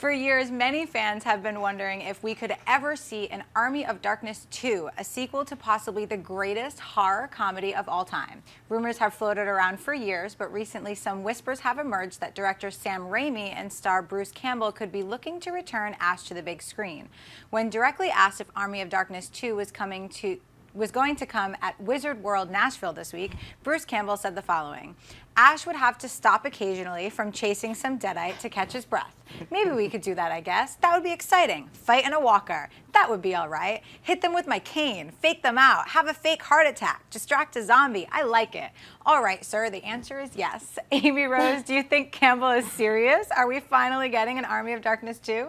For years, many fans have been wondering if we could ever see an Army of Darkness 2, a sequel to possibly the greatest horror comedy of all time. Rumors have floated around for years, but recently some whispers have emerged that director Sam Raimi and star Bruce Campbell could be looking to return Ash to the big screen. When directly asked if Army of Darkness 2 was going to come at Wizard World Nashville this week, Bruce Campbell said the following: Ash would have to stop occasionally from chasing some deadite to catch his breath. Maybe we could do that, I guess. That would be exciting. Fight in a walker. That would be all right. Hit them with my cane. Fake them out. Have a fake heart attack. Distract a zombie. I like it. All right, sir, the answer is yes. Amy Rose, do you think Campbell is serious? Are we finally getting an Army of Darkness 2?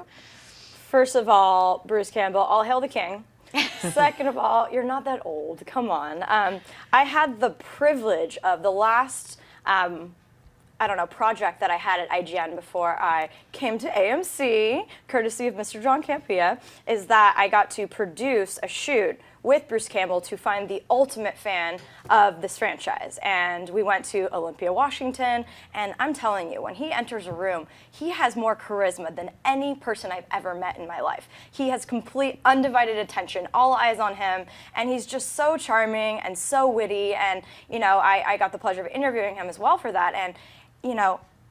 First of all, Bruce Campbell, all hail the king. Second of all, you're not that old. Come on. I had the privilege of the last, project that I had at IGN before I came to AMC, courtesy of Mr. John Campea, is that I got to produce a shoot with Bruce Campbell to find the ultimate fan of this franchise. And we went to Olympia, Washington, and I'm telling you, when he enters a room, he has more charisma than any person I've ever met in my life. He has complete undivided attention, all eyes on him, and he's just so charming and so witty, and I got the pleasure of interviewing him as well for that, and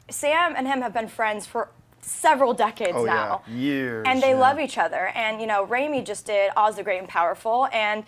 Sam and him have been friends for several decades now. Yeah. Years. And they love each other. And, Raimi just did Oz the Great and Powerful, and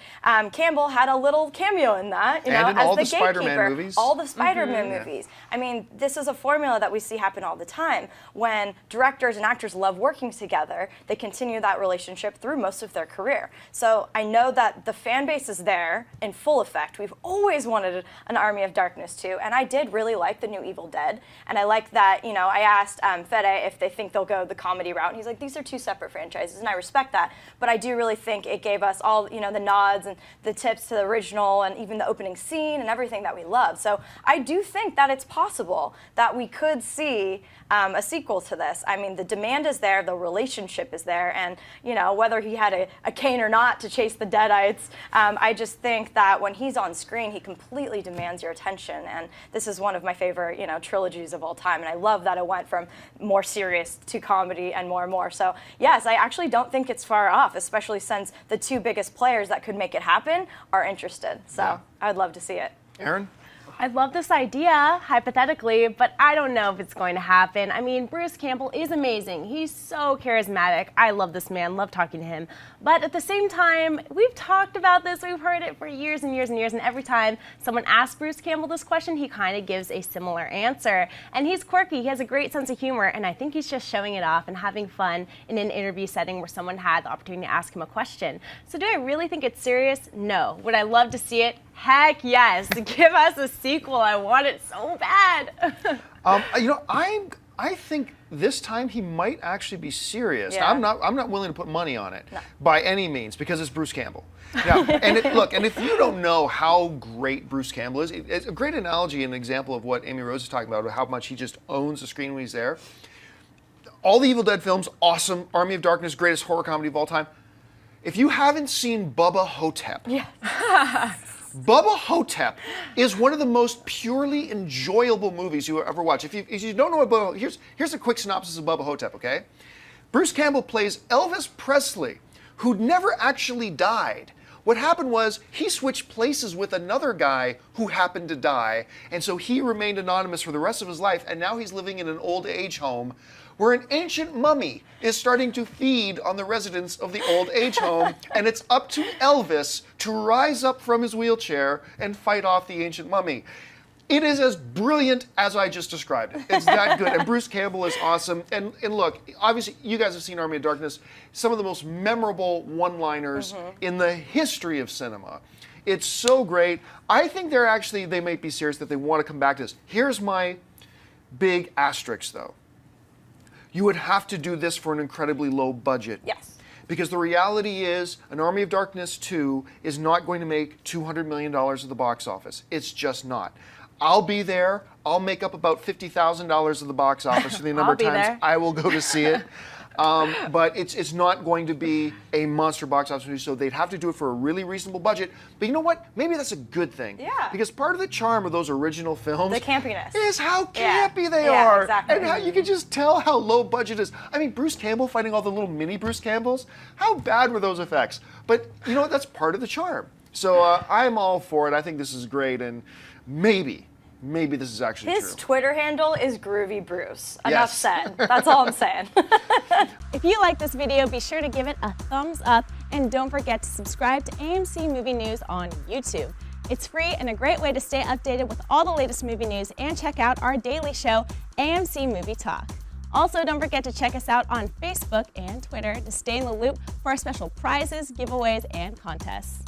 Campbell had a little cameo in that, and in as all the the Spider-Man movies. All the Spider-Man movies. I mean, this is a formula that we see happen all the time. When directors and actors love working together, they continue that relationship through most of their career. So I know that the fan base is there in full effect. We've always wanted an Army of Darkness 2, and I did really like the new Evil Dead. And I like that, I asked Fede if they think they'll go the comedy route, and he's like, these are two separate franchises, and I respect that, but I do really think it gave us all, the nods and the tips to the original and even the opening scene and everything that we love. So I do think that it's possible that we could see a sequel to this. I mean, the demand is there, the relationship is there, and whether he had a cane or not to chase the deadites, I just think that when he's on screen, he completely demands your attention, and this is one of my favorite, trilogies of all time, and I love that it went from more serious to comedy and more. So yes, I actually don't think it's far off, especially since the two biggest players that could make it happen are interested. So I'd love to see it. Aaron? I love this idea, hypothetically, but I don't know if it's going to happen. I mean, Bruce Campbell is amazing. He's so charismatic. I love this man, love talking to him. But at the same time, we've talked about this, we've heard it for years and years and years, and every time someone asks Bruce Campbell this question, he kind of gives a similar answer. And he's quirky, he has a great sense of humor, and I think he's just showing it off and having fun in an interview setting where someone had the opportunity to ask him a question. So do I really think it's serious? No. Would I love to see it? Heck yes. Give us a sequel. I want it so bad. I think this time he might actually be serious. Yeah. Now, I'm not willing to put money on it by any means because it's Bruce Campbell. Now, and if you don't know how great Bruce Campbell is, it's a great analogy and example of what Amy Rose is talking about how much he just owns the screen when he's there. All the Evil Dead films, awesome. Army of Darkness, greatest horror comedy of all time. If you haven't seen Bubba Hotep, Bubba Hotep is one of the most purely enjoyable movies you will ever watch. If you don't know what Bubba, here's a quick synopsis of Bubba Hotep, okay? Bruce Campbell plays Elvis Presley, who'd never actually died. What happened was he switched places with another guy who happened to die, and so he remained anonymous for the rest of his life, and now he's living in an old age home where an ancient mummy is starting to feed on the residents of the old age home, and it's up to Elvis to rise up from his wheelchair and fight off the ancient mummy. It is as brilliant as I just described it. It's that good, and Bruce Campbell is awesome. And look, obviously, you guys have seen Army of Darkness, some of the most memorable one-liners in the history of cinema. It's so great. I think they might be serious that they want to come back to this. Here's my big asterisk, though. You would have to do this for an incredibly low budget. Yes. Because the reality is, an Army of Darkness 2 is not going to make $200 million at the box office. It's just not. I'll be there. I'll make up about $50,000 at the box office for the number of times I will go to see it. But it's not going to be a monster box office movie, so they'd have to do it for a really reasonable budget. But you know what? Maybe that's a good thing. Yeah. Because part of the charm of those original films, the campiness, is how Yeah. campy they Yeah, are, exactly. and how you can just tell how low budget is. I mean, Bruce Campbell fighting all the little mini Bruce Campbells. How bad were those effects? But you know what? That's part of the charm. So I'm all for it. I think this is great, and maybe this is actually His true. Twitter handle is Groovy Bruce. Enough Yes. said. That's all I'm saying. If you like this video, be sure to give it a thumbs up and don't forget to subscribe to AMC Movie News on YouTube. It's free and a great way to stay updated with all the latest movie news and check out our daily show, AMC Movie Talk. Also, don't forget to check us out on Facebook and Twitter to stay in the loop for our special prizes, giveaways, and contests.